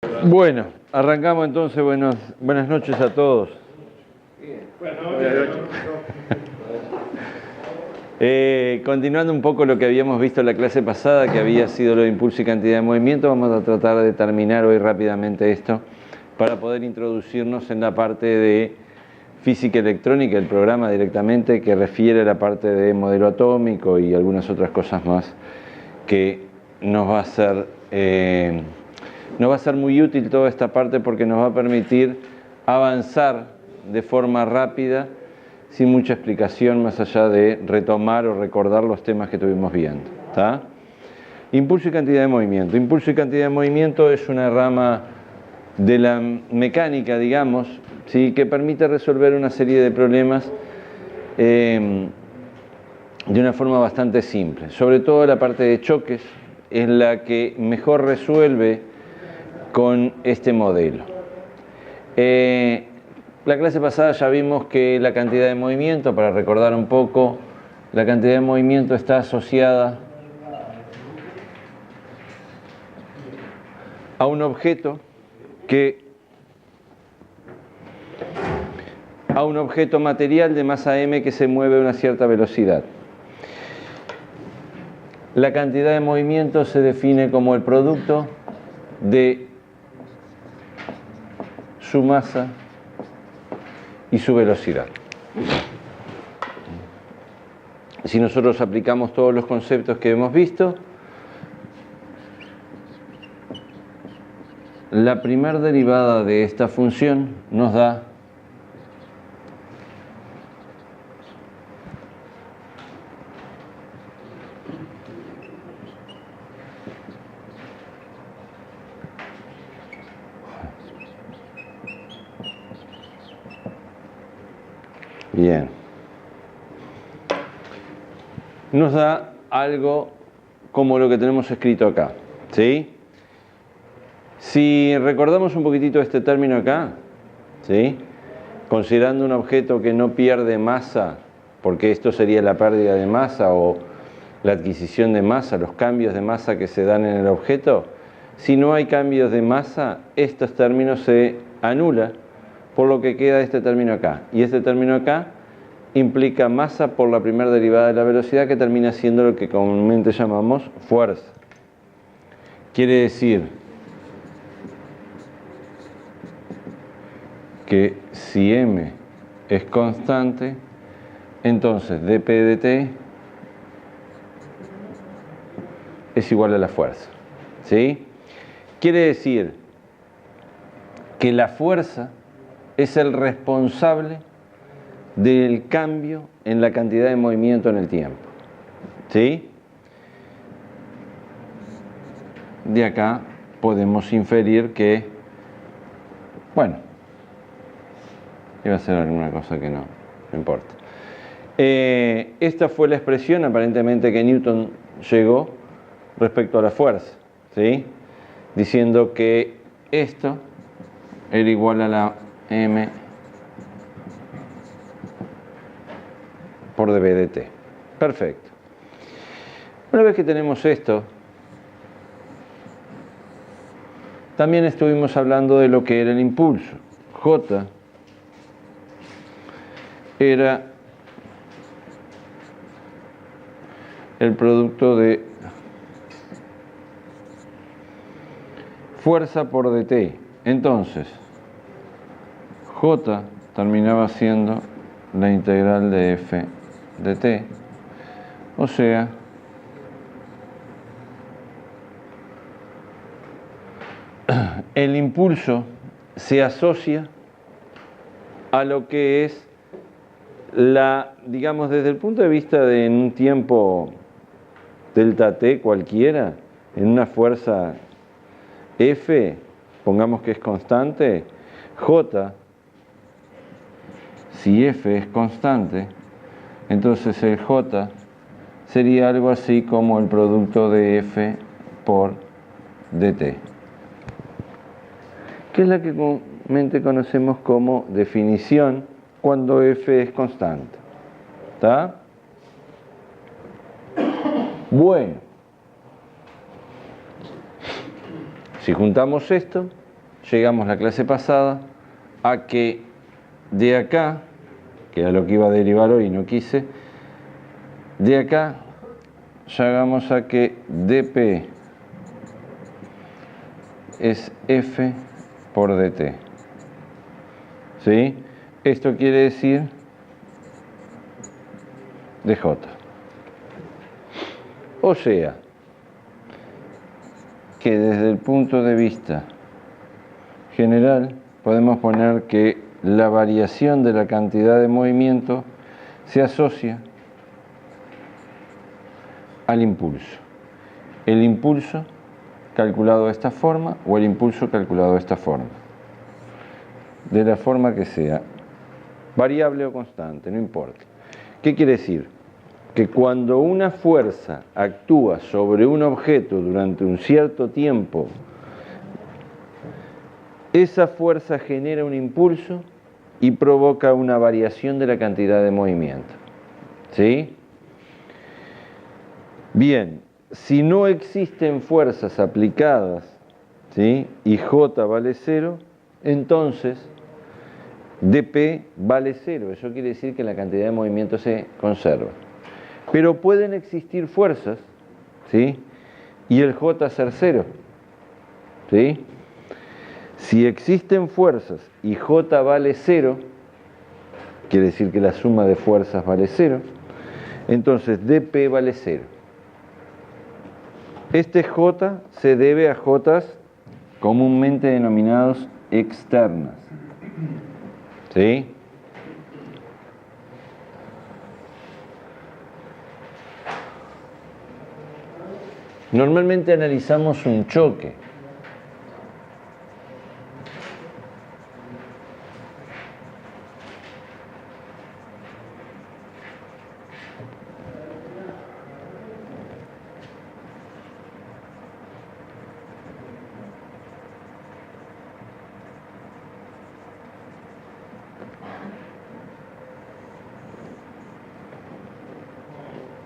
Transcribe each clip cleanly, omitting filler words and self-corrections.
Bueno, arrancamos entonces. Buenas noches a todos. Buenas noches. Continuando un poco lo que habíamos visto en la clase pasada, que había sido lo de impulso y cantidad de movimiento, vamos a tratar de terminar hoy rápidamente esto para poder introducirnos en la parte de física electrónica, el programa directamente que refiere a la parte de modelo atómico y algunas otras cosas más que nos va a ser muy útil toda esta parte, porque nos va a permitir avanzar de forma rápida, sin mucha explicación, más allá de retomar o recordar los temas que estuvimos viendo. ¿Tá? Impulso y cantidad de movimiento. Impulso y cantidad de movimiento es una rama de la mecánica, digamos, ¿sí?, que permite resolver una serie de problemas de una forma bastante simple. Sobre todo la parte de choques es la que mejor resuelve con este modelo. La clase pasada ya vimos que la cantidad de movimiento, para recordar un poco, la cantidad de movimiento está asociada a un objeto material de masa m que se mueve a una cierta velocidad. La cantidad de movimiento se define como el producto de su masa y su velocidad. Si nosotros aplicamos todos los conceptos que hemos visto, la primera derivada de esta función nos da nos da algo como lo que tenemos escrito acá, ¿sí? Si recordamos un poquitito este término acá, ¿sí?, considerando un objeto que no pierde masa, porque esto sería la pérdida de masa o la adquisición de masa, los cambios de masa que se dan en el objeto, si no hay cambios de masa, estos términos se anulan, por lo que queda este término acá. Y este término acá implica masa por la primera derivada de la velocidad, que termina siendo lo que comúnmente llamamos fuerza. Quiere decir que si m es constante, entonces dp de t es igual a la fuerza, ¿sí? Quiere decir que la fuerza es el responsable del cambio en la cantidad de movimiento en el tiempo, ¿sí? De acá podemos inferir que, bueno, iba a ser alguna cosa que no importa. Esta fue la expresión aparentemente que Newton llegó respecto a la fuerza, ¿sí?, diciendo que esto era igual a la m por dB de t. Perfecto. Una vez que tenemos esto, también estuvimos hablando de lo que era el impulso. J era el producto de fuerza por dt. Entonces, J terminaba siendo la integral de f de t, o sea, el impulso se asocia a lo que es digamos, desde el punto de vista de en un tiempo delta t cualquiera, en una fuerza F, pongamos que es constante, J, si F es constante, entonces el J sería algo así como el producto de F por dt, que es la que comúnmente conocemos como definición cuando F es constante. ¿Está? Bueno, si juntamos esto, llegamos la clase pasada a que de acá, que era lo que iba a derivar hoy y no quise, de acá llegamos a que dp es f por dt. ¿Sí? Esto quiere decir dj. O sea, que desde el punto de vista general podemos poner que la variación de la cantidad de movimiento se asocia al impulso. El impulso calculado de esta forma o el impulso calculado de esta forma. De la forma que sea, variable o constante, no importa. ¿Qué quiere decir? Que cuando una fuerza actúa sobre un objeto durante un cierto tiempo, esa fuerza genera un impulso y provoca una variación de la cantidad de movimiento. ¿Sí? Bien, si no existen fuerzas aplicadas, ¿sí?, y J vale 0, entonces dP vale 0. Eso quiere decir que la cantidad de movimiento se conserva. Pero pueden existir fuerzas, ¿sí?, y el J ser 0. ¿Sí? Si existen fuerzas y J vale 0, quiere decir que la suma de fuerzas vale 0, entonces dP vale 0. Este J se debe a J comúnmente denominados externas. ¿Sí? Normalmente analizamos un choque.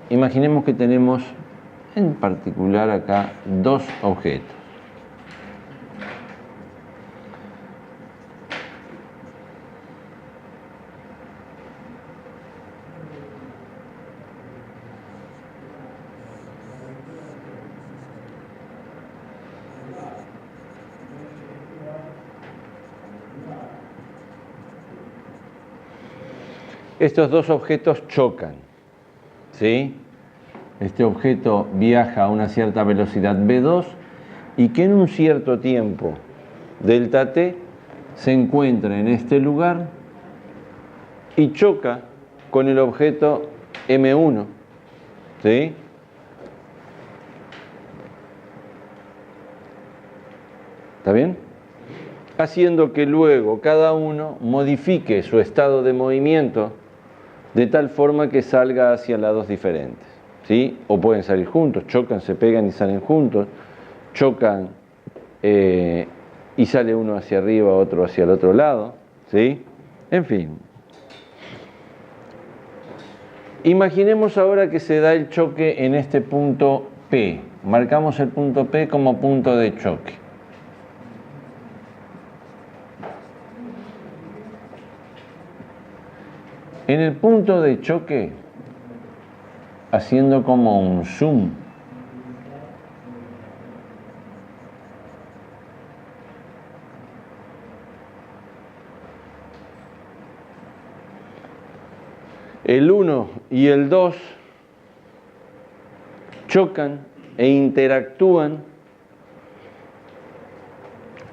Imaginemos que tenemos en particular acá dos objetos. Estos dos objetos chocan, ¿sí? Este objeto viaja a una cierta velocidad v2 y que en un cierto tiempo delta t se encuentra en este lugar y choca con el objeto m1, ¿sí? ¿Está bien? Haciendo que luego cada uno modifique su estado de movimiento de tal forma que salga hacia lados diferentes, ¿sí? O pueden salir juntos, chocan, se pegan y salen juntos, chocan y sale uno hacia arriba, otro hacia el otro lado, ¿sí? En fin. Imaginemos ahora que se da el choque en este punto P. Marcamos el punto P como punto de choque. En el punto de choque, haciendo como un zoom, el 1 y el 2 chocan e interactúan.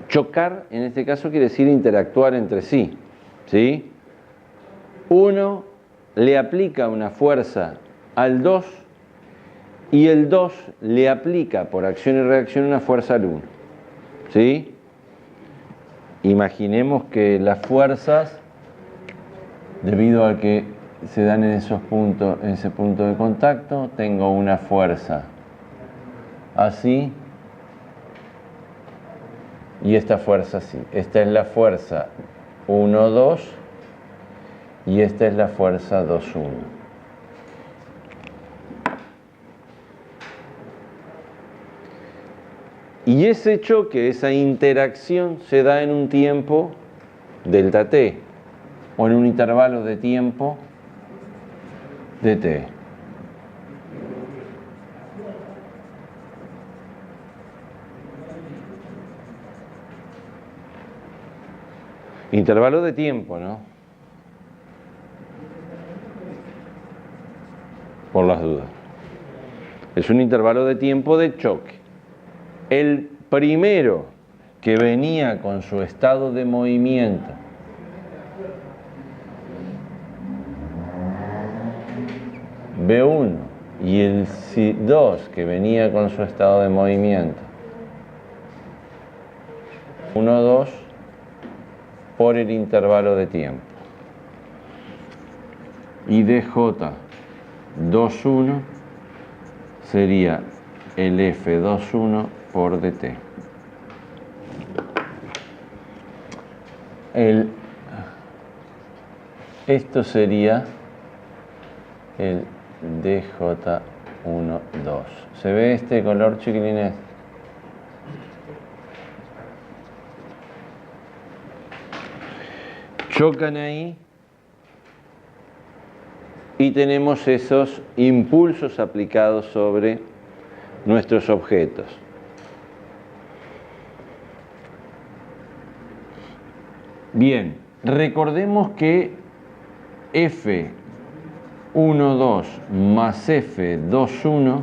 Chocar, en este caso, quiere decir interactuar entre sí, ¿sí? Uno le aplica una fuerza al 2 y el 2 le aplica por acción y reacción una fuerza al 1. ¿Sí? Imaginemos que las fuerzas, debido a que se dan en esos puntos, en ese punto de contacto, tengo una fuerza así y esta fuerza así. Esta es la fuerza 1, 2. Y esta es la fuerza 2, 1. Y ese choque, esa interacción se da en un tiempo delta t o en un intervalo de tiempo dt. Intervalo de tiempo, ¿no? Por las dudas. Es un intervalo de tiempo de choque. El primero que venía con su estado de movimiento B1 y el 2 que venía con su estado de movimiento 1, 2 por el intervalo de tiempo. Y dj 2, 1 sería el F21 por dt. Esto sería el DJ12. ¿Se ve este color, chiquilines? Chocan ahí y tenemos esos impulsos aplicados sobre nuestros objetos. Bien, recordemos que F12 más F21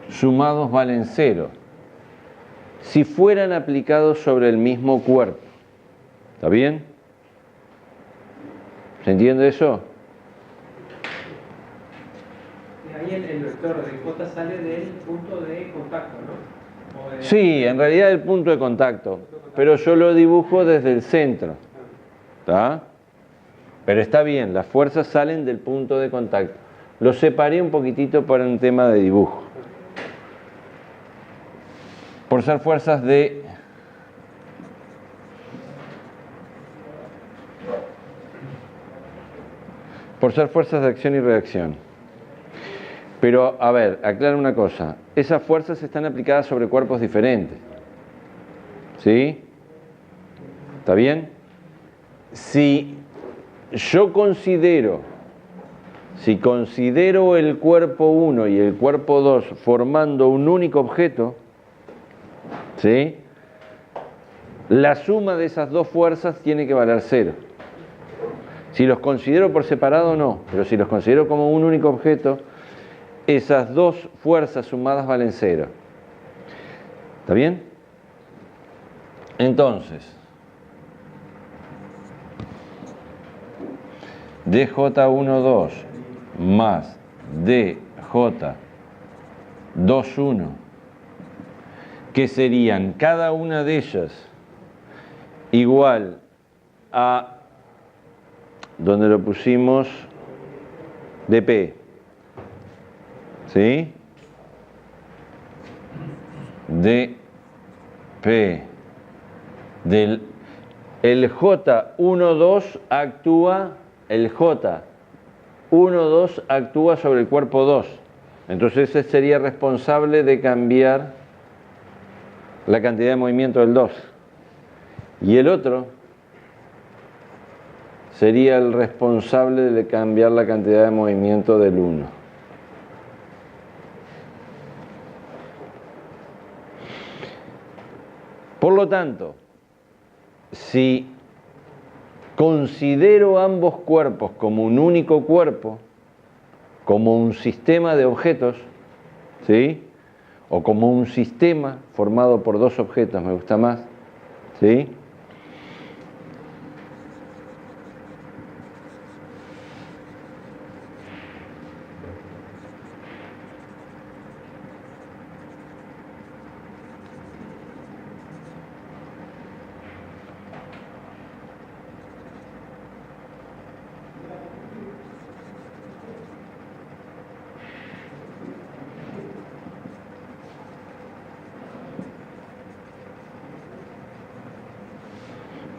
sumados valen 0 si fueran aplicados sobre el mismo cuerpo. ¿Está bien? ¿Se entiende eso? Ahí el vector de J sale del punto de contacto, ¿no? Sí, en realidad el punto de contacto, pero yo lo dibujo desde el centro. ¿Está? Pero está bien, las fuerzas salen del punto de contacto. Lo separé un poquitito para un tema de dibujo. Por ser fuerzas de acción y reacción. Pero, a ver, aclaro una cosa. Esas fuerzas están aplicadas sobre cuerpos diferentes. ¿Sí? ¿Está bien? Si considero el cuerpo 1 y el cuerpo 2 formando un único objeto, ¿sí? La suma de esas dos fuerzas tiene que valer 0. Si los considero por separado, no, pero si los considero como un único objeto, esas dos fuerzas sumadas valen 0. ¿Está bien? Entonces, DJ12 más DJ21, que serían cada una de ellas igual a, donde lo pusimos, dP, ¿sí? dP del el J12 actúa, el J12 actúa sobre el cuerpo 2. Entonces ese sería responsable de cambiar la cantidad de movimiento del 2. Y el otro sería el responsable de cambiar la cantidad de movimiento del 1. Por lo tanto, si considero ambos cuerpos como un único cuerpo, como un sistema de objetos, ¿sí? O como un sistema formado por dos objetos, me gusta más, ¿sí?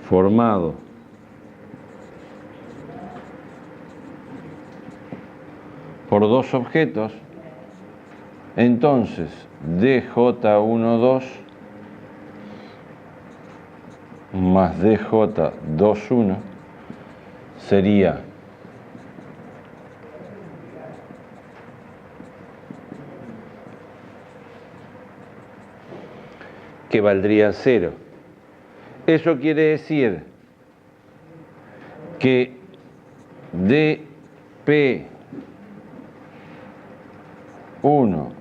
Formado por dos objetos, Entonces, dj12 más dj21 sería que valdría 0. Eso quiere decir que dp1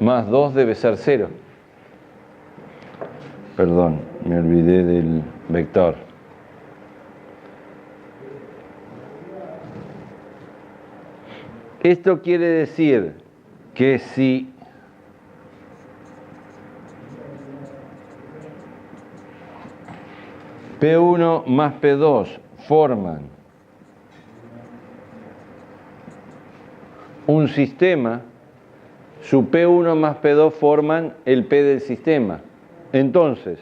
más 2 debe ser 0. Perdón, me olvidé del vector. Esto quiere decir que si P1 más P2 forman un sistema, su P1 más P2 forman el P del sistema. Entonces,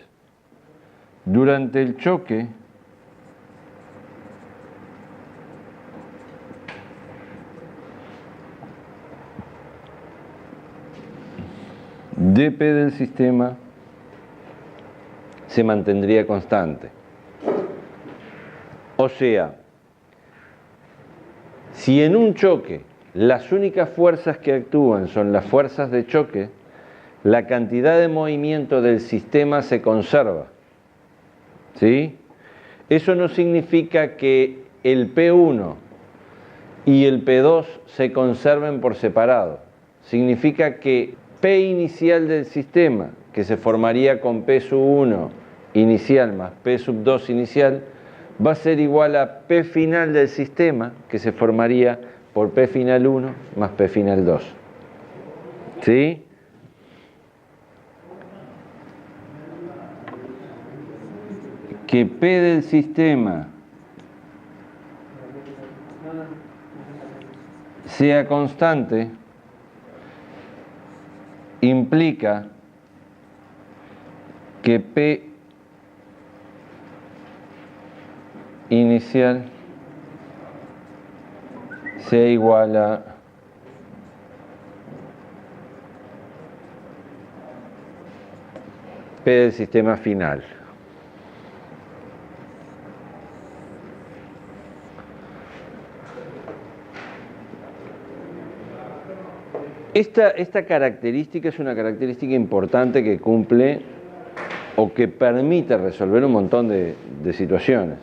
durante el choque, dP del sistema se mantendría constante. O sea, si en un choque las únicas fuerzas que actúan son las fuerzas de choque, la cantidad de movimiento del sistema se conserva. ¿Sí? Eso no significa que el P1 y el P2 se conserven por separado. Significa que P inicial del sistema, que se formaría con P sub 1 inicial más P sub 2 inicial, va a ser igual a P final del sistema, que se formaría por P final 1 más P final 2. ¿Sí? Que P del sistema sea constante implica que P inicial sea igual a P del sistema final. Esta característica es una característica importante que cumple o que permite resolver un montón de situaciones.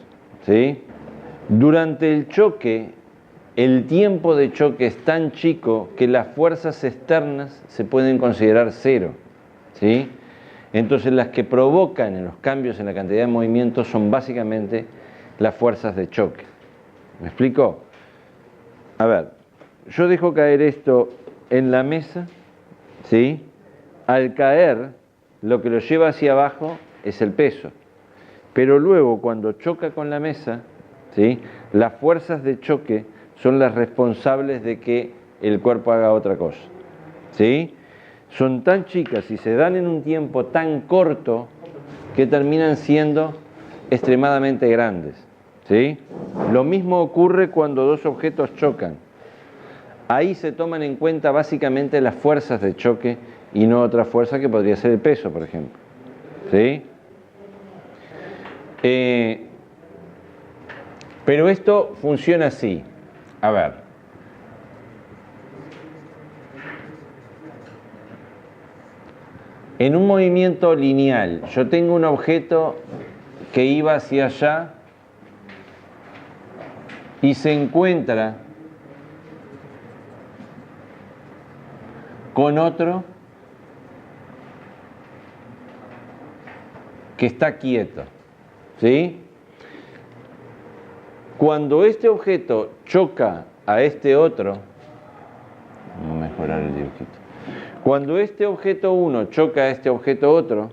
¿Sí? Durante el choque, el tiempo de choque es tan chico que las fuerzas externas se pueden considerar 0. ¿Sí? Entonces las que provocan los cambios en la cantidad de movimiento son básicamente las fuerzas de choque. ¿Me explico? A ver, yo dejo caer esto en la mesa, ¿sí? Al caer, lo que lo lleva hacia abajo es el peso. Pero luego, cuando choca con la mesa, ¿sí? Las fuerzas de choque son las responsables de que el cuerpo haga otra cosa. ¿Sí? Son tan chicas y se dan en un tiempo tan corto que terminan siendo extremadamente grandes. ¿Sí? Lo mismo ocurre cuando dos objetos chocan. Ahí se toman en cuenta básicamente las fuerzas de choque y no otra fuerza que podría ser el peso, por ejemplo. ¿Sí? Pero esto funciona así. A ver. En un movimiento lineal, yo tengo un objeto que iba hacia allá y se encuentra con otro que está quieto. ¿Sí? Cuando este objeto choca a este otro, vamos a mejorar el dibujito. Cuando este objeto 1 choca a este objeto otro,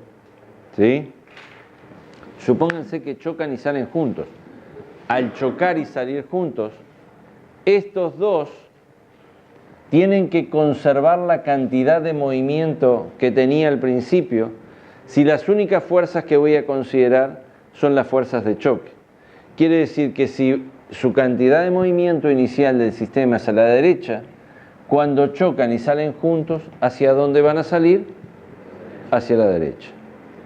¿sí? Supónganse que chocan y salen juntos. Al chocar y salir juntos, estos dos tienen que conservar la cantidad de movimiento que tenía al principio si las únicas fuerzas que voy a considerar son las fuerzas de choque. Quiere decir que si su cantidad de movimiento inicial del sistema es a la derecha, cuando chocan y salen juntos, ¿hacia dónde van a salir? Hacia la derecha.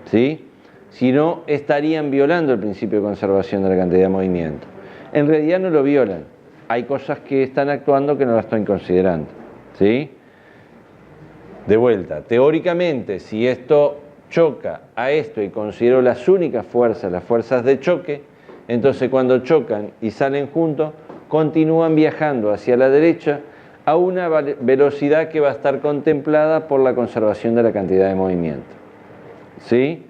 ¿Sí? Si no, estarían violando el principio de conservación de la cantidad de movimiento. En realidad no lo violan. Hay cosas que están actuando que no las estoy considerando. ¿Sí? De vuelta, teóricamente, si esto choca a esto y considero las únicas fuerzas, las fuerzas de choque, entonces cuando chocan y salen juntos, continúan viajando hacia la derecha a una velocidad que va a estar contemplada por la conservación de la cantidad de movimiento. ¿Sí?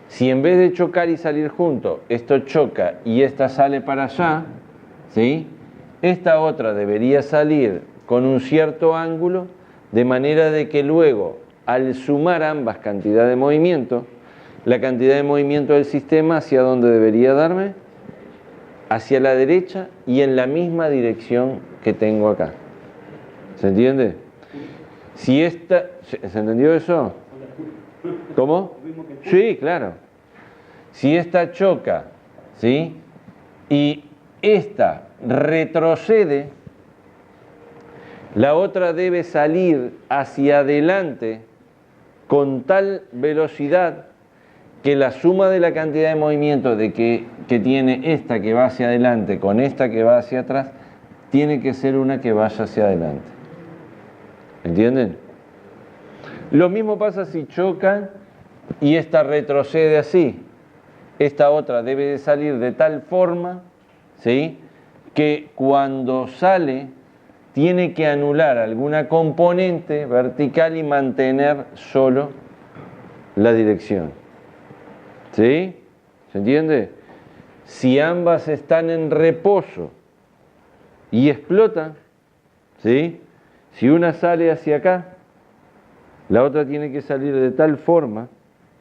Si en vez de chocar y salir juntos, esto choca y esta sale para allá, ¿sí? Esta otra debería salir con un cierto ángulo, de manera de que luego, al sumar ambas cantidades de movimiento, la cantidad de movimiento del sistema, ¿hacia dónde debería darme? Hacia la derecha y en la misma dirección que tengo acá. ¿Se entiende? Si esta... ¿Se entendió eso? ¿Cómo? Sí, claro. Si esta choca, ¿sí? Y esta retrocede, la otra debe salir hacia adelante con tal velocidad que la suma de la cantidad de movimiento que tiene esta que va hacia adelante con esta que va hacia atrás, tiene que ser una que vaya hacia adelante. ¿Entienden? Lo mismo pasa si chocan y esta retrocede así. Esta otra debe de salir de tal forma, ¿sí?, que cuando sale tiene que anular alguna componente vertical y mantener solo la dirección. ¿Sí? ¿Se entiende? Si ambas están en reposo y explotan, ¿sí?, si una sale hacia acá, la otra tiene que salir de tal forma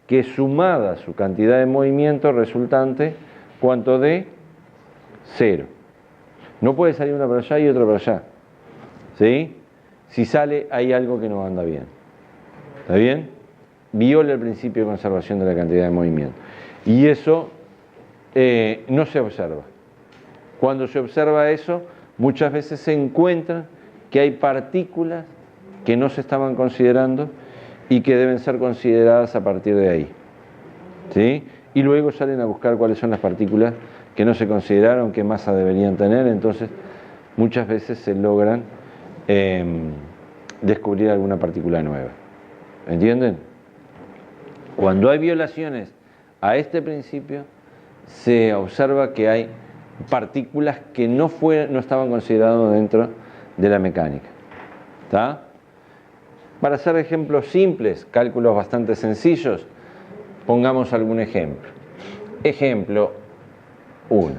que sumada su cantidad de movimiento resultante, ¿cuánto dé? 0. No puede salir una para allá y otra para allá. ¿Sí? Si sale, hay algo que no anda bien. ¿Está bien? Viola el principio de conservación de la cantidad de movimiento. Y eso no se observa. Cuando se observa eso, muchas veces se encuentra que hay partículas que no se estaban considerando y que deben ser consideradas a partir de ahí. ¿Sí? Y luego salen a buscar cuáles son las partículas que no se consideraron, qué masa deberían tener, entonces muchas veces se logran descubrir alguna partícula nueva. ¿Entienden? Cuando hay violaciones a este principio, se observa que hay partículas que no estaban consideradas dentro de la mecánica. ¿Está? Para hacer ejemplos simples, cálculos bastante sencillos, pongamos algún ejemplo. Ejemplo 1.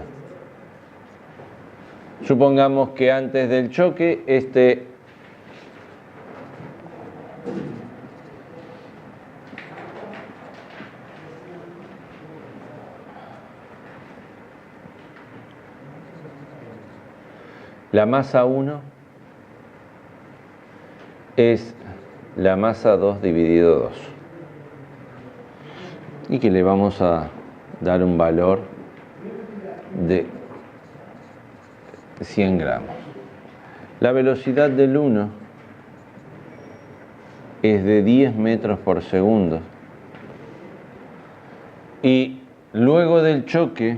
Supongamos que antes del choque, la masa 1 es la masa 2 dividido 2. Y que le vamos a dar un valor de 100 gramos. La velocidad del 1 es de 10 metros por segundo. Y luego del choque,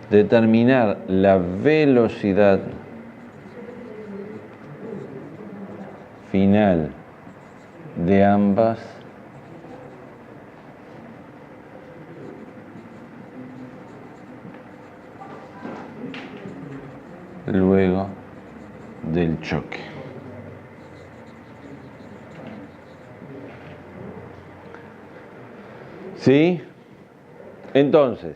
determinar la velocidad final de ambas luego del choque. ¿Sí? Entonces,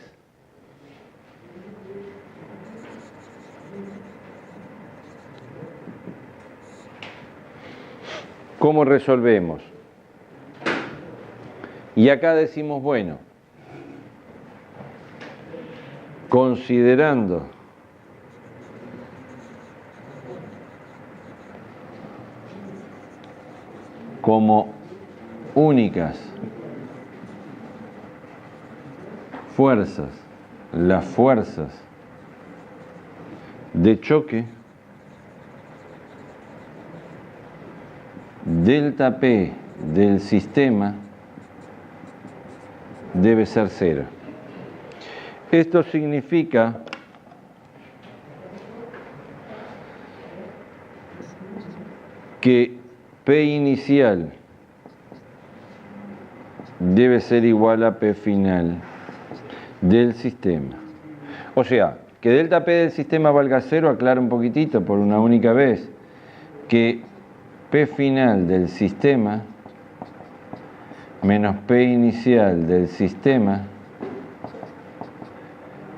¿cómo resolvemos? Y acá decimos, bueno, considerando como únicas las fuerzas de choque delta P del sistema debe ser 0. Esto significa que P inicial debe ser igual a P final del sistema. O sea, que delta P del sistema valga 0, aclara un poquitito por una única vez que P final del sistema menos P inicial del sistema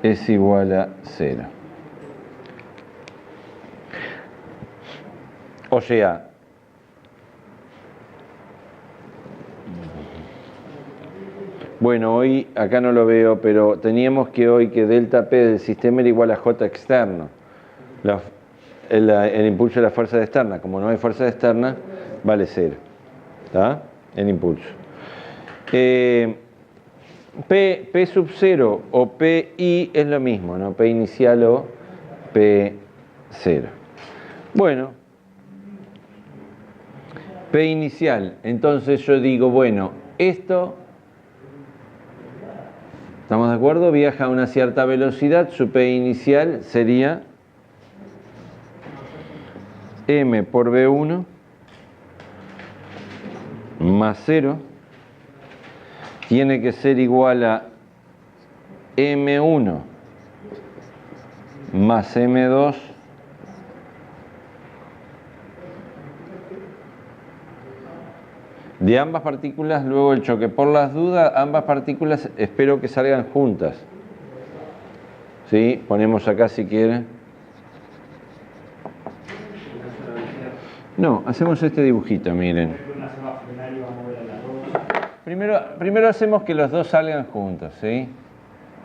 es igual a 0. O sea, bueno, hoy acá no lo veo, pero teníamos que hoy que delta P del sistema era igual a J externo, el impulso de la fuerza externa. Como no hay fuerza externa, vale 0. ¿Está? El impulso. P sub 0 o PI es lo mismo, ¿no? P inicial o P 0. Bueno, P inicial. Entonces yo digo, bueno, esto, ¿estamos de acuerdo? Viaja a una cierta velocidad, su P inicial sería M por V1 más 0. Tiene que ser igual a M1 más M2 de ambas partículas, luego el choque. Por las dudas, ambas partículas espero que salgan juntas. ¿Sí? Ponemos acá si quieren. No, hacemos este dibujito, miren. Primero hacemos que los dos salgan juntos, ¿sí?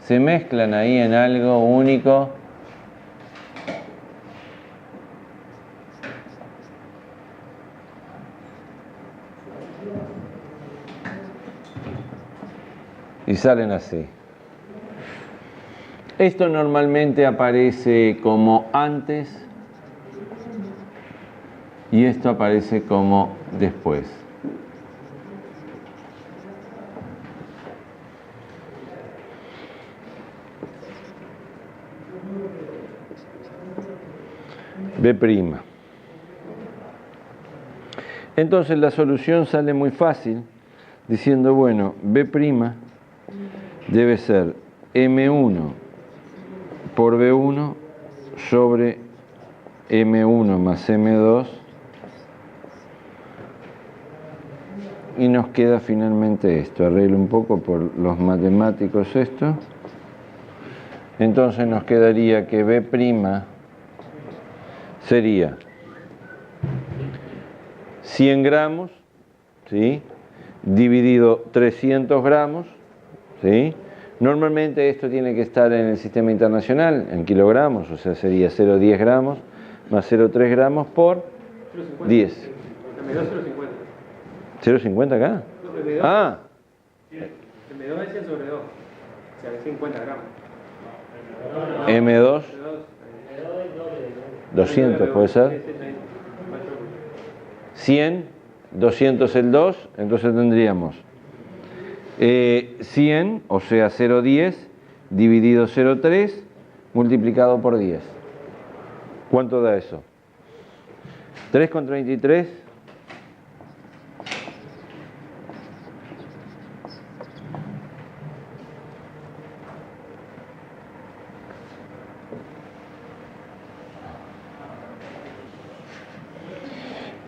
Se mezclan ahí en algo único. Y salen así. Esto normalmente aparece como antes y esto aparece como después. B'. Entonces la solución sale muy fácil diciendo, bueno, B' debe ser M1 por B1 sobre M1 más M2 y nos queda finalmente esto. Arreglo un poco por los matemáticos esto. Entonces nos quedaría que B' sería 100 gramos, ¿sí? Dividido 300 gramos, ¿sí? Normalmente esto tiene que estar en el sistema internacional en kilogramos, o sea, sería 0,10 gramos más 0,3 gramos por 10. ¿0,50 acá? Ah. M2 es 100 sobre 2, o sea, 50 gramos. M2, 200 puede ser. 100, 200 el 2, entonces tendríamos 100, o sea 0,10 dividido 0,3 multiplicado por 10. ¿Cuánto da eso? 3,33.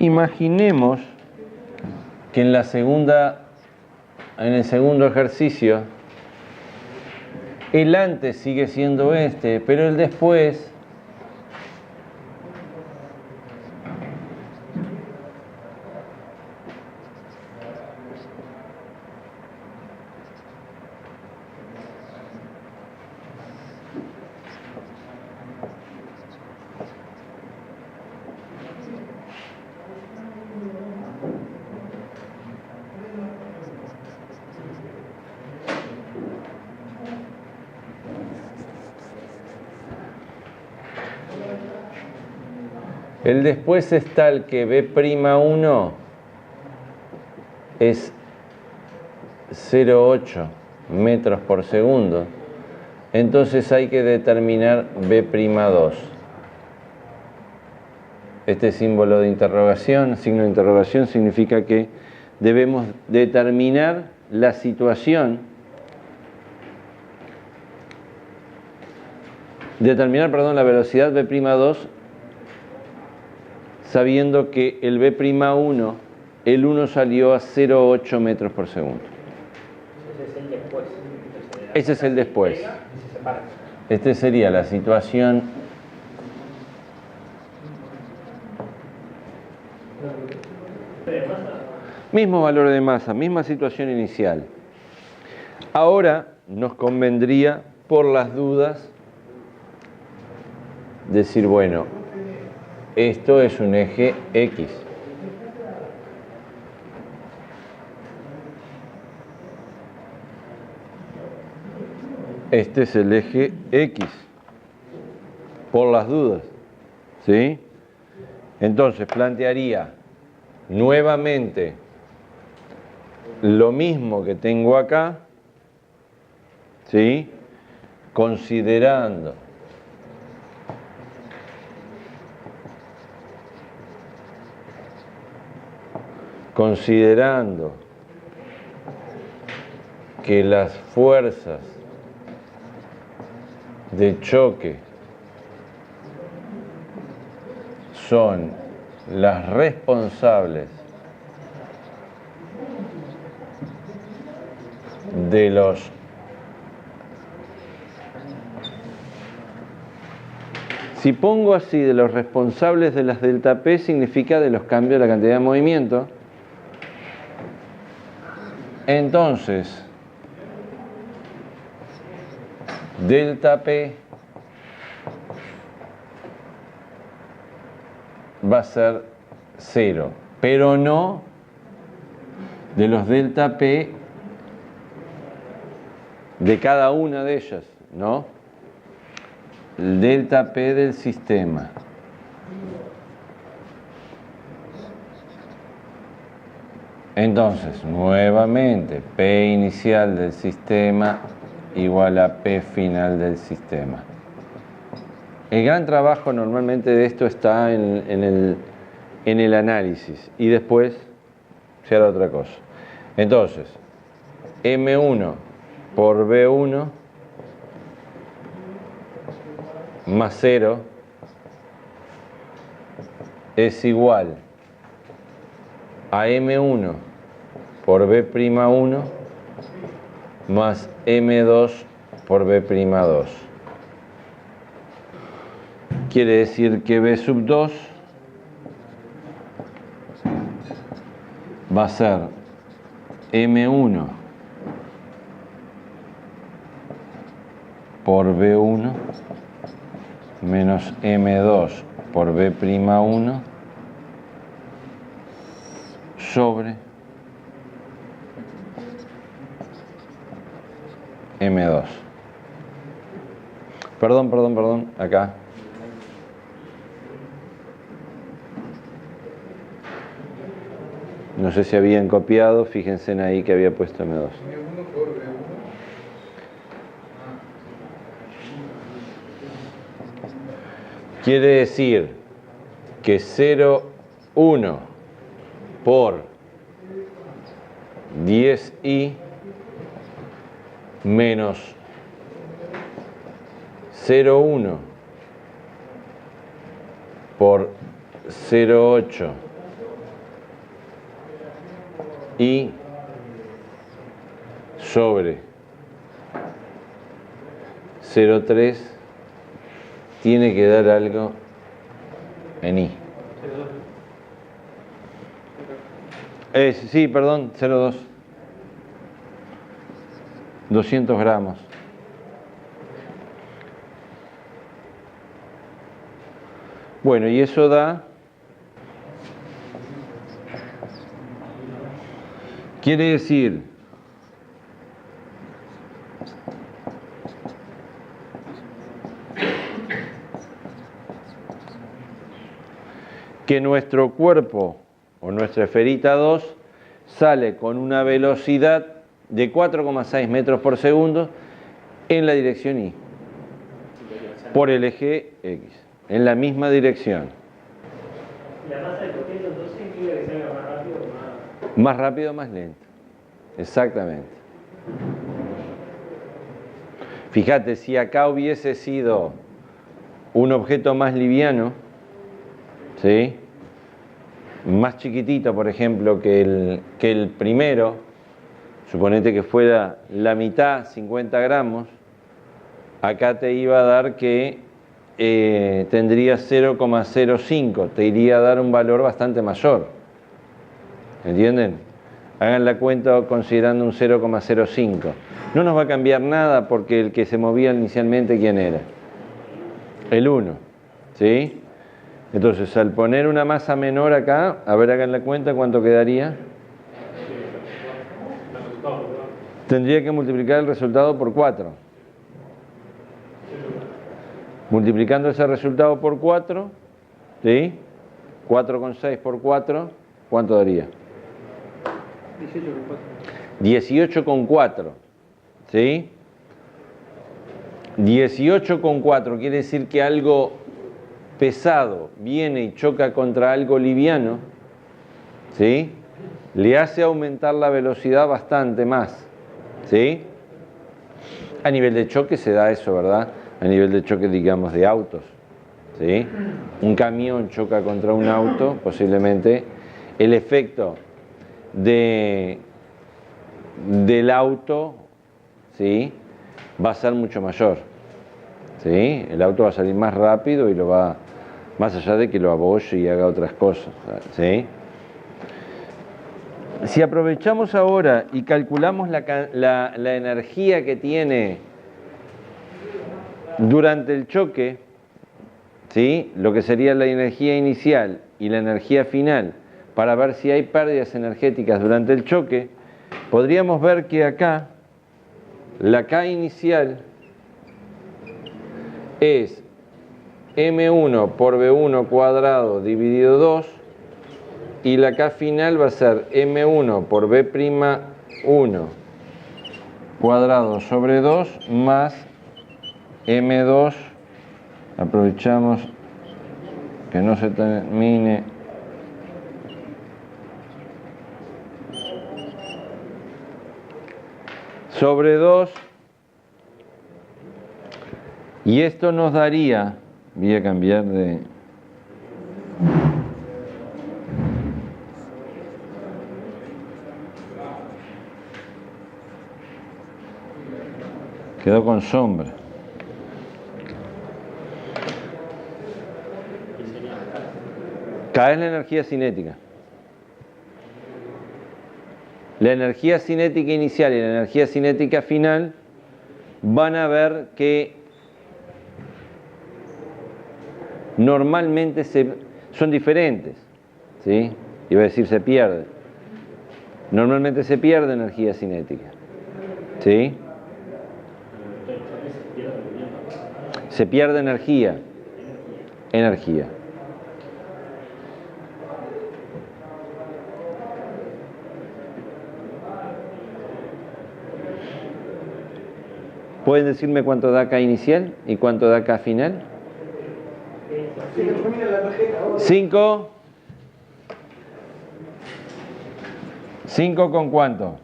Imaginemos que en el segundo ejercicio, el antes sigue siendo este, pero el después El después es tal que B'1 es 0,8 metros por segundo. Entonces hay que determinar B'2. Este símbolo de interrogación, signo de interrogación, significa que debemos determinar la situación, la velocidad B'2, sabiendo que el B'1, el 1 salió a 0,8 metros por segundo. Ese es el después. Ese es el después. Esta sería la situación mismo valor de masa, misma situación inicial. Ahora nos convendría, por las dudas, decir, bueno, esto es un eje X. Este es el eje X, por las dudas, ¿sí? Entonces plantearía nuevamente lo mismo que tengo acá, ¿sí? Considerando que las fuerzas de choque son las responsables de los si pongo así, de los responsables de las delta P, significa de los cambios de la cantidad de movimiento. Entonces, delta P va a ser 0, pero no de los delta P de cada una de ellas, ¿no? El delta P del sistema. Entonces, nuevamente, P inicial del sistema igual a P final del sistema. El gran trabajo normalmente de esto está en el análisis y después se hará otra cosa. Entonces, M1 por B1 más 0 es igual a M1 por B'1 más M2 por B'2. Quiere decir que B2 va a ser M1 por B1 menos M2 por B'1 sobre M2. Perdón, acá. No sé si habían copiado, fíjense en ahí que había puesto M2. Quiere decir que 0,1 por 10i menos 0,1 por 0,8 y sobre 0,3 tiene que dar algo en I. Sí, perdón, 0,2. 200 gramos. Bueno, y eso da... Quiere decir que nuestro cuerpo o nuestra esferita 2 sale con una velocidad de 4,6 metros por segundo en la dirección Y, por el eje X, en la misma dirección. La masa del objeto entonces implica que salga más rápido o más... Más rápido o más lento. Exactamente. Fíjate, si acá hubiese sido un objeto más liviano, ¿sí?, más chiquitito, por ejemplo, que el primero, suponete que fuera la mitad, 50 gramos, acá te iba a dar que tendría 0,05, te iría a dar un valor bastante mayor. ¿Entienden? Hagan la cuenta considerando un 0,05. No nos va a cambiar nada porque el que se movía inicialmente, ¿quién era? El 1, ¿sí? Entonces, al poner una masa menor acá, a ver, hagan la cuenta, ¿cuánto quedaría? Tendría que multiplicar el resultado por 4. Multiplicando ese resultado por 4, ¿sí? 4,6 por 4, ¿cuánto daría? 18,4. ¿Sí? 18,4 quiere decir que algo pesado viene y choca contra algo liviano, ¿sí?, le hace aumentar la velocidad bastante más, ¿sí? A nivel de choque se da eso, ¿verdad? A nivel de choque, digamos, de autos, ¿sí? Un camión choca contra un auto, posiblemente el efecto del auto, ¿sí?, va a ser mucho mayor, ¿sí? El auto va a salir más rápido y lo va, más allá de que lo abolle y haga otras cosas, ¿sí? Si aprovechamos ahora y calculamos la energía que tiene durante el choque, ¿sí?, lo que sería la energía inicial y la energía final, para ver si hay pérdidas energéticas durante el choque, podríamos ver que acá la K inicial es M1 por B1 cuadrado dividido 2, y la K final va a ser M1 por B'1 cuadrado sobre 2 más M2, aprovechamos que no se termine, sobre 2, y esto nos daría, voy a cambiar de... Quedó con sombra. K es la energía cinética. La energía cinética inicial y la energía cinética final van a ver que normalmente son diferentes, ¿sí? Iba a decir se pierde. Normalmente se pierde energía cinética, ¿sí? Se pierde energía. ¿Pueden decirme cuánto da K inicial y cuánto da K final? 5. ¿5 con cuánto?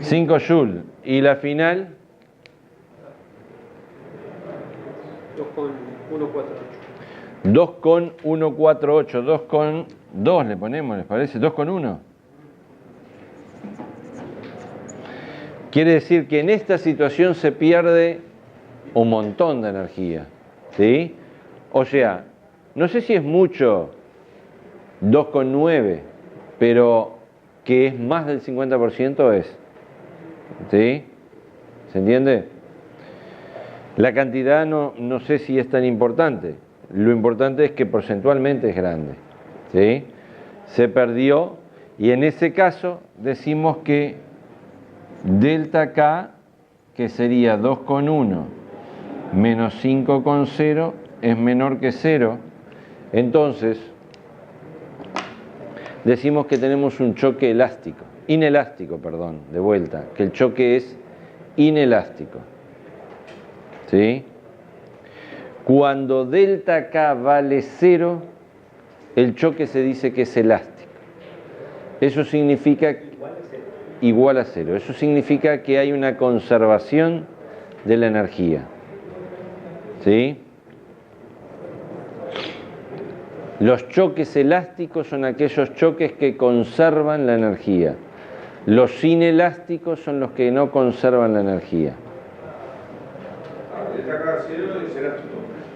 5 Joule. ¿Y la final? 2,148. 2,2 le ponemos, ¿les parece? 2,1. Quiere decir que en esta situación se pierde un montón de energía, ¿sí? O sea, no sé si es mucho 2,9, pero que es más del 50% es, ¿sí? ¿Se entiende? La cantidad no sé si es tan importante. Lo importante es que porcentualmente es grande, ¿sí? Se perdió, y en ese caso decimos que delta K, que sería 2,1 menos 5,0, es menor que 0, entonces decimos que tenemos un choque inelástico, de vuelta, que el choque es inelástico. ¿Sí? Cuando delta K vale 0, el choque se dice que es elástico. Eso significa igual a 0. Eso significa que hay una conservación de la energía. ¿Sí? Los choques elásticos son aquellos choques que conservan la energía. Los inelásticos son los que no conservan la energía. Delta K 0 es elástico.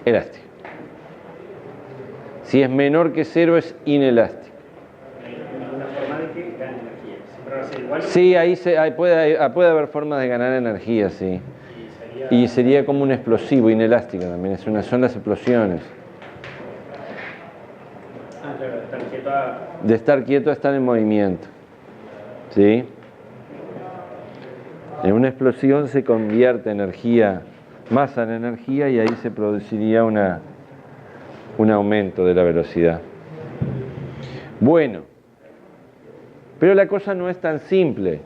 Elástico. Si es menor que 0 es inelástico. Una forma de que gane energía. Siempre va a ser igual. Sí, ahí puede haber formas de ganar energía, sí. Y sería como un explosivo, inelástico también, son las explosiones. Claro, estar quieto De estar quieto a estar en movimiento. ¿Sí? En una explosión se convierte masa en energía y ahí se produciría un aumento de la velocidad. Bueno, pero la cosa no es tan simple.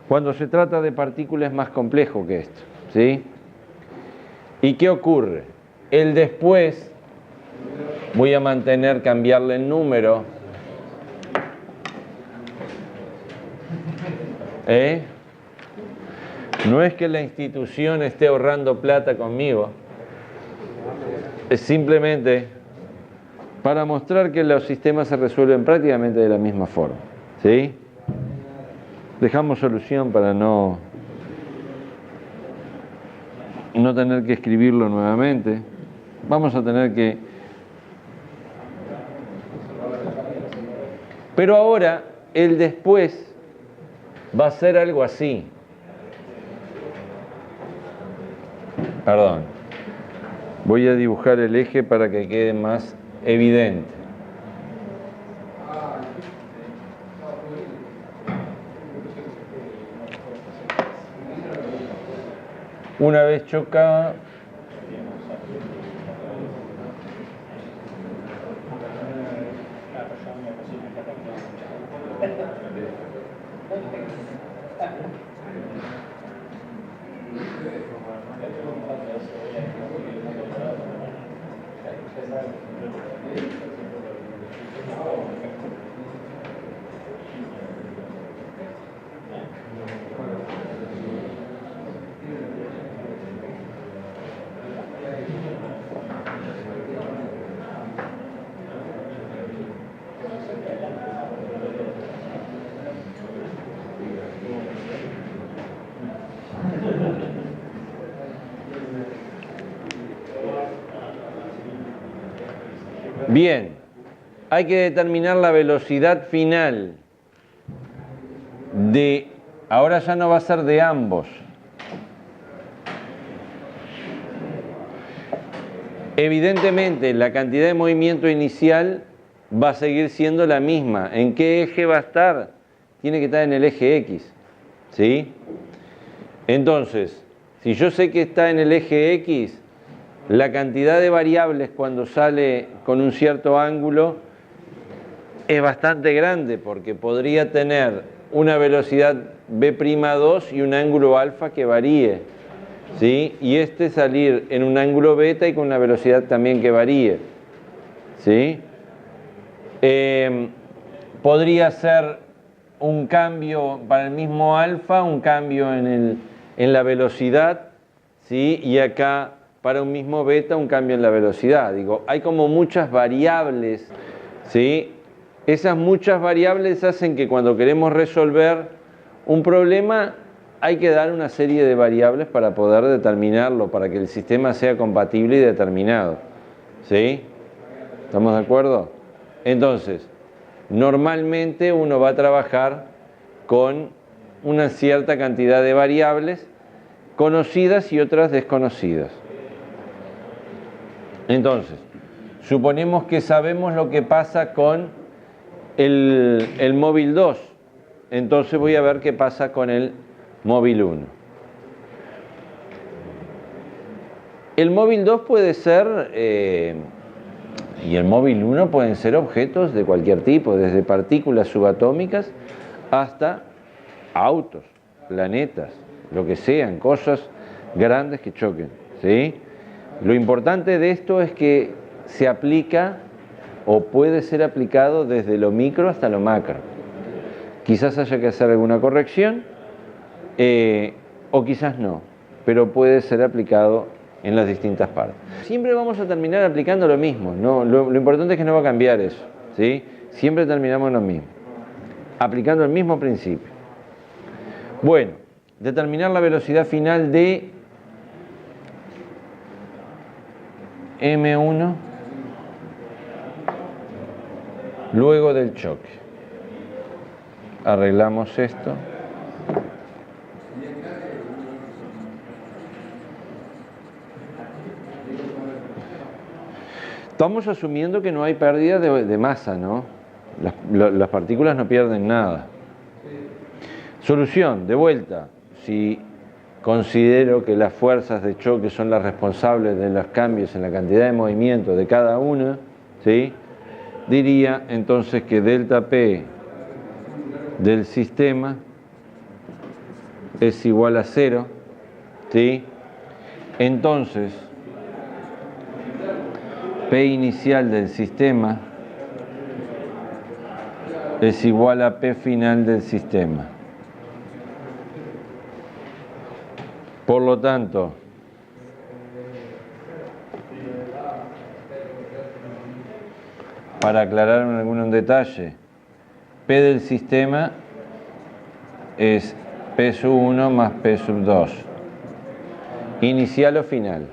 Cuando se trata de partículas es más complejo que esto. ¿Sí? ¿Y qué ocurre? El después, voy a cambiarle el número. No es que la institución esté ahorrando plata conmigo, es simplemente para mostrar que los sistemas se resuelven prácticamente de la misma forma. ¿Sí? Dejamos solución para no tener que escribirlo nuevamente. Vamos a tener que... Pero ahora, el después va a ser algo así. Perdón. Voy a dibujar el eje para que quede más evidente. Una vez choca, bien, hay que determinar la velocidad final ahora ya no va a ser de ambos. Evidentemente, la cantidad de movimiento inicial va a seguir siendo la misma. ¿En qué eje va a estar? Tiene que estar en el eje X. ¿Sí? Entonces, si yo sé que está en el eje X, la cantidad de variables cuando sale con un cierto ángulo es bastante grande, porque podría tener una velocidad B'2 y un ángulo alfa que varíe. ¿Sí? Y salir en un ángulo beta y con una velocidad también que varíe. ¿Sí? Podría ser un cambio para el mismo alfa, un cambio en la velocidad, ¿sí? Y acá para un mismo beta un cambio en la velocidad. Digo, hay como muchas variables, ¿sí? Esas muchas variables hacen que cuando queremos resolver un problema hay que dar una serie de variables para poder determinarlo, para que el sistema sea compatible y determinado. ¿Sí? ¿Estamos de acuerdo? Entonces, normalmente uno va a trabajar con una cierta cantidad de variables conocidas y otras desconocidas. Entonces, suponemos que sabemos lo que pasa con el móvil 2. Entonces voy a ver qué pasa con el móvil 1. El móvil 2 puede ser, y el móvil 1 pueden ser objetos de cualquier tipo, desde partículas subatómicas hasta autos, planetas, lo que sean, cosas grandes que choquen, ¿sí? Lo importante de esto es que se aplica o puede ser aplicado desde lo micro hasta lo macro. Quizás haya que hacer alguna corrección o quizás no, pero puede ser aplicado en las distintas partes. Siempre vamos a terminar aplicando lo mismo, ¿no? Lo importante es que no va a cambiar eso, ¿sí? Siempre terminamos lo mismo, aplicando el mismo principio. Bueno, determinar la velocidad final de M1 luego del choque. Arreglamos esto. Estamos asumiendo que no hay pérdida de masa, ¿no? Las partículas no pierden nada. Solución, de vuelta, si considero que las fuerzas de choque son las responsables de los cambios en la cantidad de movimiento de cada una, ¿sí? Diría entonces que delta P del sistema es igual a 0, ¿sí? Entonces, P inicial del sistema es igual a P final del sistema. Por lo tanto, para aclarar algún detalle, P del sistema es P sub 1 más P sub 2, inicial o final.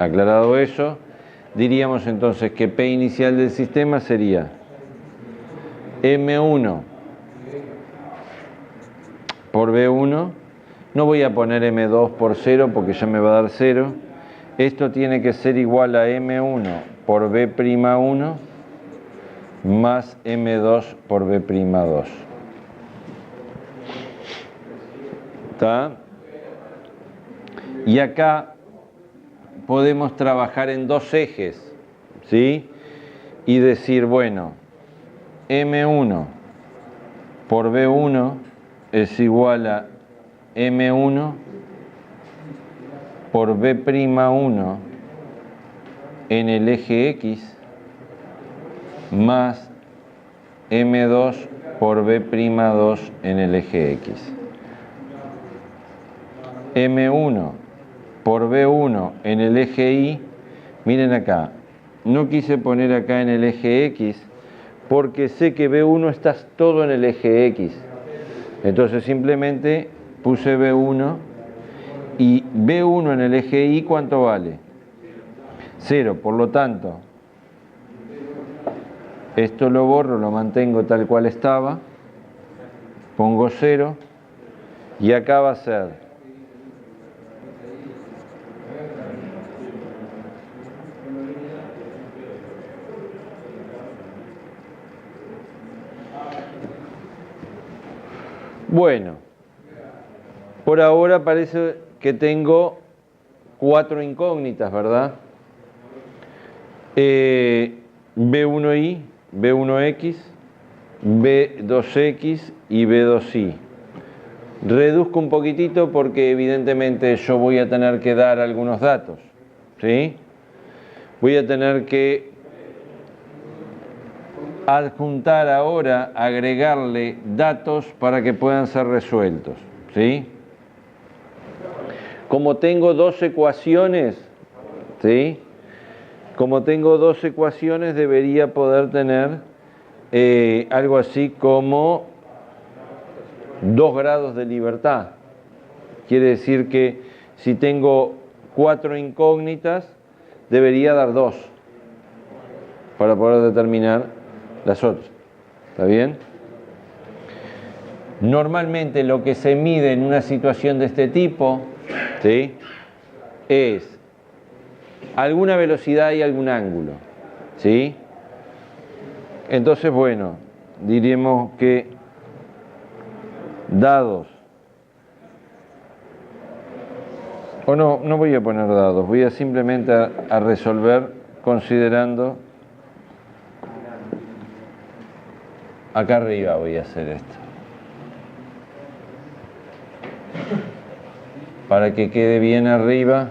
Aclarado eso, diríamos entonces que P inicial del sistema sería M1 por B1. No voy a poner M2 por 0 porque ya me va a dar 0. Esto tiene que ser igual a M1 por B'1 más M2 por B'2. ¿Está? Y acá podemos trabajar en dos ejes, ¿sí? Y decir, bueno, M1 por B1 es igual a M1 por B'1 en el eje X más M2 por B'2 en el eje X. M1 por B1 en el eje Y, miren acá, no quise poner acá en el eje X porque sé que B1 está todo en el eje X. Entonces simplemente puse B1 y B1 en el eje Y, ¿cuánto vale? 0, por lo tanto, esto lo borro, lo mantengo tal cual estaba, pongo 0 y acá va a ser bueno, por ahora parece que tengo 4 incógnitas, ¿verdad? B1Y, B1X, B2X y B2Y. Reduzco un poquitito porque evidentemente yo voy a tener que dar algunos datos, ¿sí? Voy a tener que adjuntar ahora, agregarle datos para que puedan ser resueltos, ¿sí? Como tengo dos ecuaciones, ¿sí? Como tengo dos ecuaciones, debería poder tener algo así como 2 grados de libertad. Quiere decir que si tengo 4 incógnitas, debería dar 2 para poder determinar las otras. ¿Está bien? Normalmente lo que se mide en una situación de este tipo, ¿sí?, es alguna velocidad y algún ángulo, ¿sí? Entonces, bueno, diríamos que dados O no, no voy a poner dados, voy a simplemente a resolver considerando... Acá arriba voy a hacer esto. Para que quede bien arriba.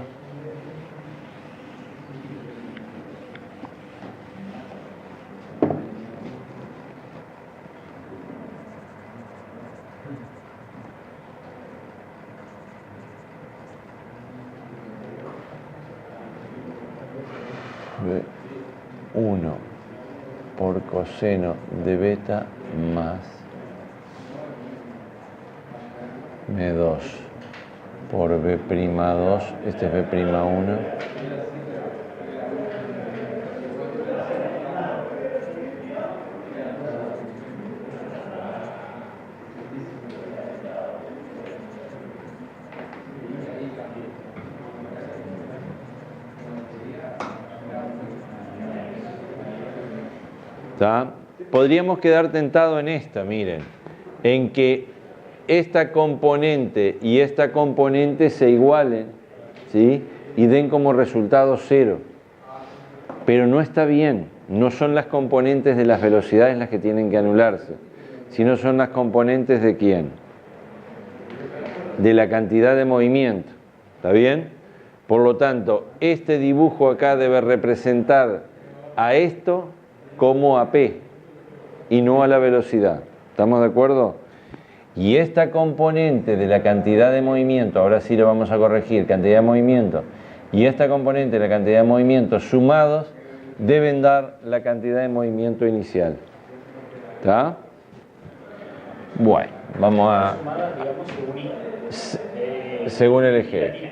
B1 por coseno de beta más M2 por B'2, este es B'1. ¿Está? Podríamos quedar tentados en esta, miren, en que esta componente y esta componente se igualen, ¿sí? Y den como resultado 0. Pero no está bien, no son las componentes de las velocidades las que tienen que anularse, sino son las componentes de ¿quién? De la cantidad de movimiento, ¿está bien? Por lo tanto, este dibujo acá debe representar a esto como a P y no a la velocidad. ¿Estamos de acuerdo? Y esta componente de la cantidad de movimiento, ahora sí lo vamos a corregir, cantidad de movimiento, y esta componente de la cantidad de movimiento sumados deben dar la cantidad de movimiento inicial. ¿Está? Bueno, vamos a... según el eje.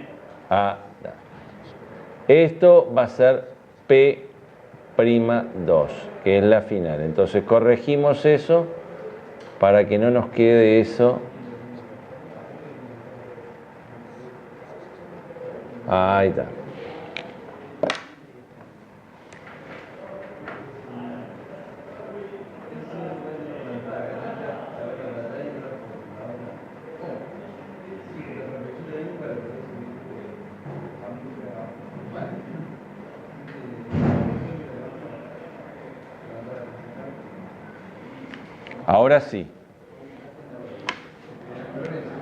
Esto va a ser P'2, que es la final. Entonces corregimos eso para que no nos quede eso. Ahí está. Ahora sí.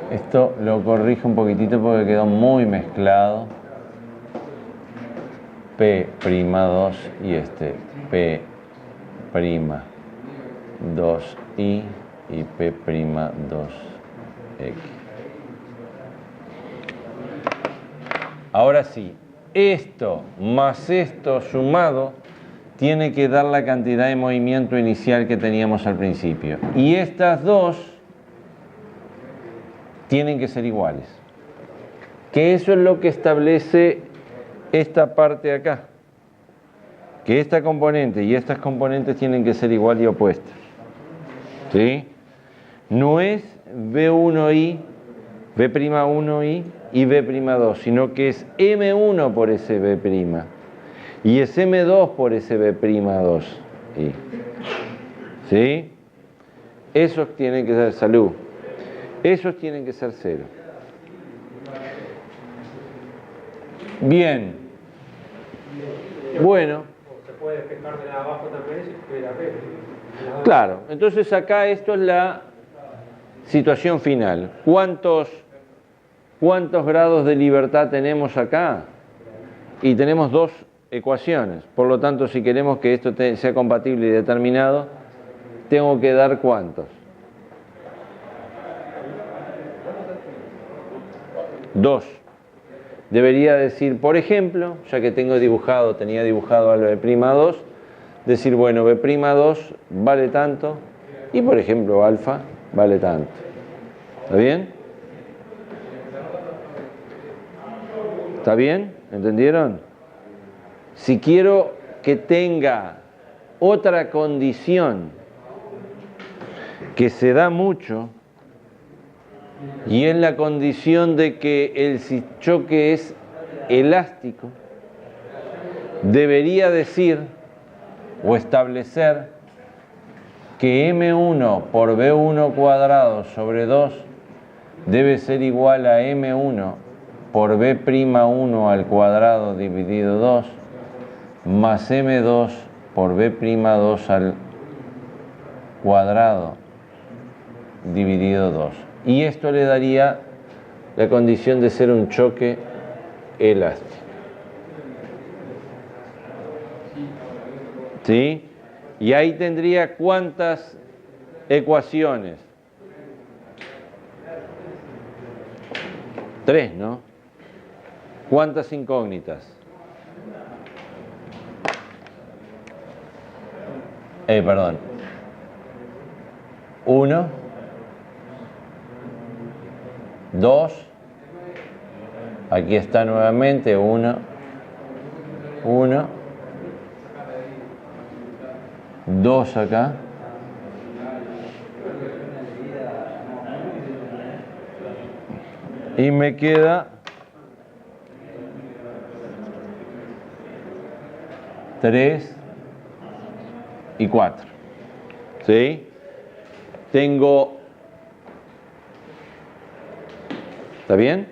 Esto lo corrijo un poquitito porque quedó muy mezclado. P'2 y este P'2i y P'2x. Ahora sí, esto más esto sumado tiene que dar la cantidad de movimiento inicial que teníamos al principio. Y estas dos tienen que ser iguales. Que eso es lo que establece esta parte acá. Que esta componente y estas componentes tienen que ser igual y opuestas. ¿Sí? No es B1i, B'1i y B'2, sino que es M1 por ese B'. Y es M2 por ese B'2. ¿Sí? Esos tienen que ser salud. Esos tienen que ser 0. Bien. Bueno. Se puede despejar de la abajo también y se puede ir a P. Claro. Entonces acá esto es la situación final. ¿Cuántos grados de libertad tenemos acá? Y tenemos dos ecuaciones. Por lo tanto, si queremos que esto sea compatible y determinado, tengo que dar ¿cuántos? 2. Debería decir, por ejemplo, ya que tenía dibujado al B'2, decir, bueno, B'2 vale tanto y, por ejemplo, alfa vale tanto. ¿Está bien? ¿Está bien? ¿Entendieron? Si quiero que tenga otra condición que se da mucho, y es la condición de que el choque es elástico, debería decir o establecer que M1 por B1 cuadrado sobre 2 debe ser igual a M1 por B'1 al cuadrado dividido 2 más M2 por B'2 al cuadrado dividido 2. Y esto le daría la condición de ser un choque elástico. ¿Sí? Y ahí tendría ¿cuántas ecuaciones? 3, ¿no? ¿Cuántas incógnitas? Perdón. 1, 2, aquí está nuevamente 1, 2 acá. Y me queda 3 y 4. ¿Sí? Tengo... ¿Está bien?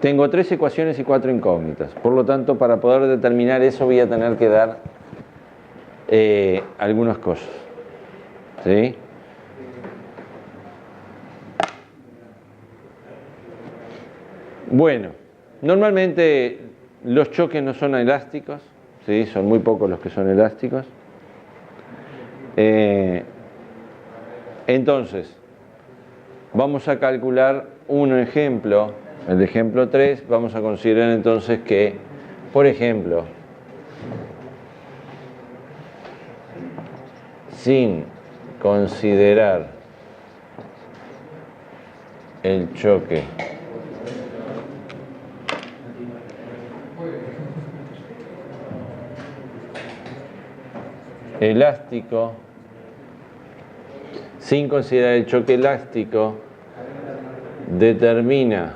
Tengo 3 ecuaciones y 4 incógnitas. Por lo tanto, para poder determinar eso voy a tener que dar algunas cosas. ¿Sí? Bueno, normalmente los choques no son elásticos, ¿sí? Son muy pocos los que son elásticos. Entonces, vamos a calcular un ejemplo, el ejemplo 3, vamos a considerar entonces que, por ejemplo, sin considerar el choque elástico, sin considerar el choque elástico, determina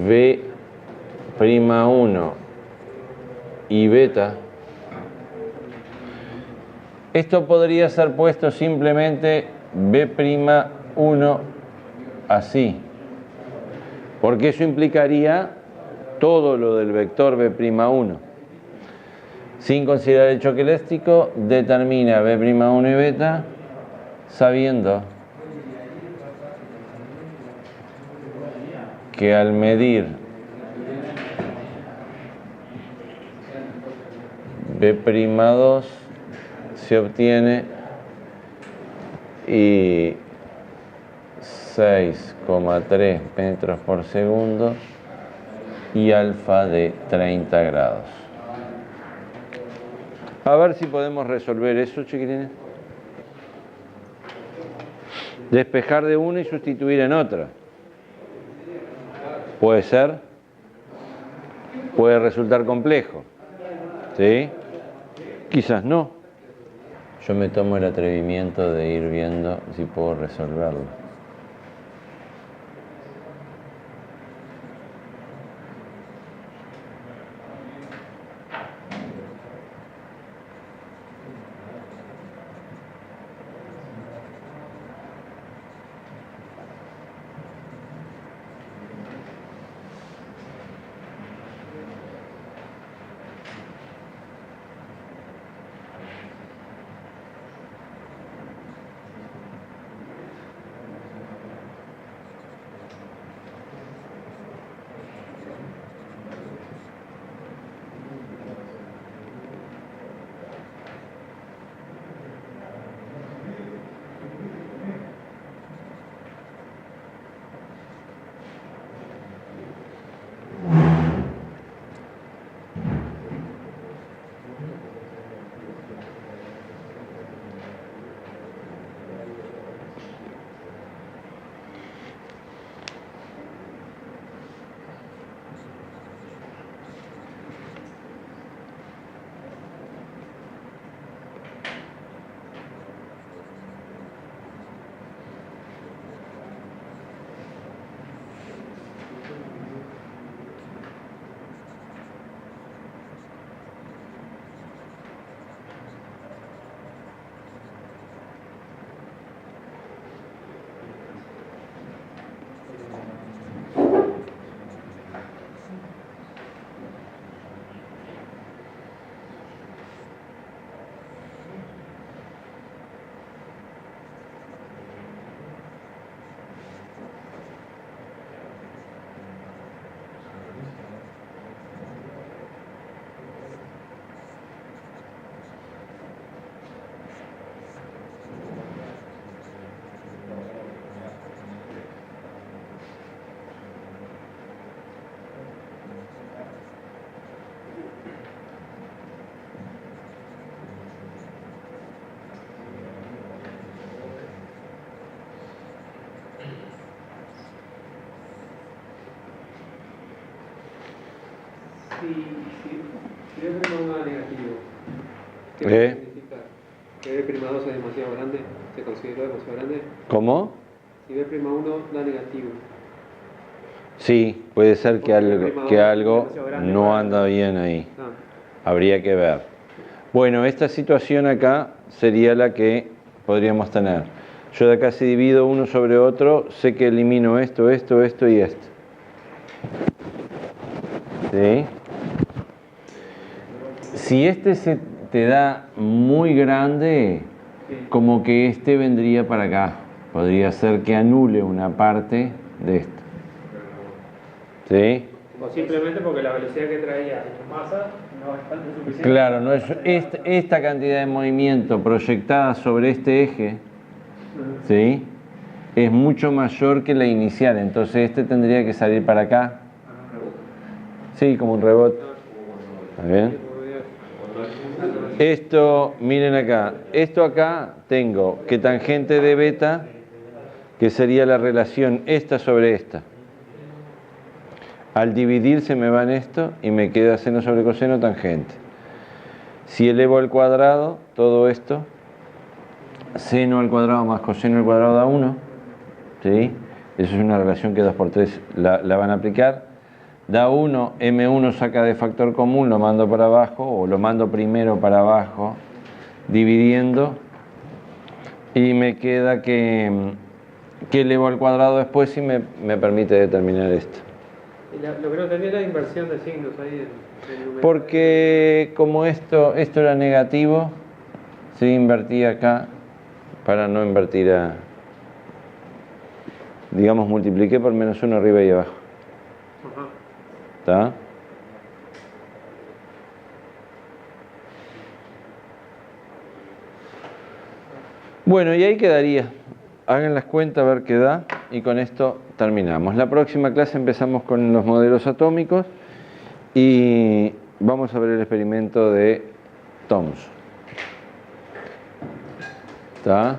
B'1 y beta. Esto podría ser puesto simplemente B'1 así, porque eso implicaría todo lo del vector B'1. Sin considerar el choque elástico, determina B'1 y beta, sabiendo que al medir B'2 se obtiene y 6,3 metros por segundo y alfa de 30 grados. A ver si podemos resolver eso, chiquilines. Despejar de una y sustituir en otra. Puede ser, puede resultar complejo, ¿sí? Quizás no. Yo me tomo el atrevimiento de ir viendo si puedo resolverlo. Si B' 1 da negativo, ¿qué ¿Eh? significa? ¿Que B' 2 es demasiado grande? ¿Se consideró demasiado grande? ¿Cómo? Si B' 1 da negativo. Sí, puede ser que algo no anda bien ahí. Habría que ver. Bueno, esta situación acá sería la que podríamos tener. Yo de acá si divido uno sobre otro, sé que elimino esto, esto, esto y esto. ¿Sí? Si este se te da muy grande, como que este vendría para acá. Podría ser que anule una parte de esto. ¿Sí? O simplemente porque la velocidad que traía tu masa no es tanto suficiente. Claro, no es esta cantidad de movimiento proyectada sobre este eje, ¿sí? Es mucho mayor que la inicial, entonces este tendría que salir para acá. Sí, como un rebote. ¿Está bien? Esto, miren acá, esto acá tengo que tangente de beta, que sería la relación esta sobre esta. Al dividir se me va en esto y me queda seno sobre coseno tangente. Si elevo al cuadrado todo esto, seno al cuadrado más coseno al cuadrado da 1. ¿Sí? Eso es una relación que 2 por 3 la van a aplicar. Da 1, M1 saca de factor común, lo mando para abajo, o lo mando primero para abajo, dividiendo, y me queda que elevo al cuadrado después y me permite determinar esto. Y lo que no tenía era inversión de signos ahí en número. Porque como esto era negativo, se invertía acá para no invertir a... Digamos, multipliqué por menos 1 arriba y abajo. ¿Está? Bueno, y ahí quedaría. Hagan las cuentas a ver qué da y con esto terminamos. La próxima clase empezamos con los modelos atómicos y vamos a ver el experimento de Thomson. ¿Está?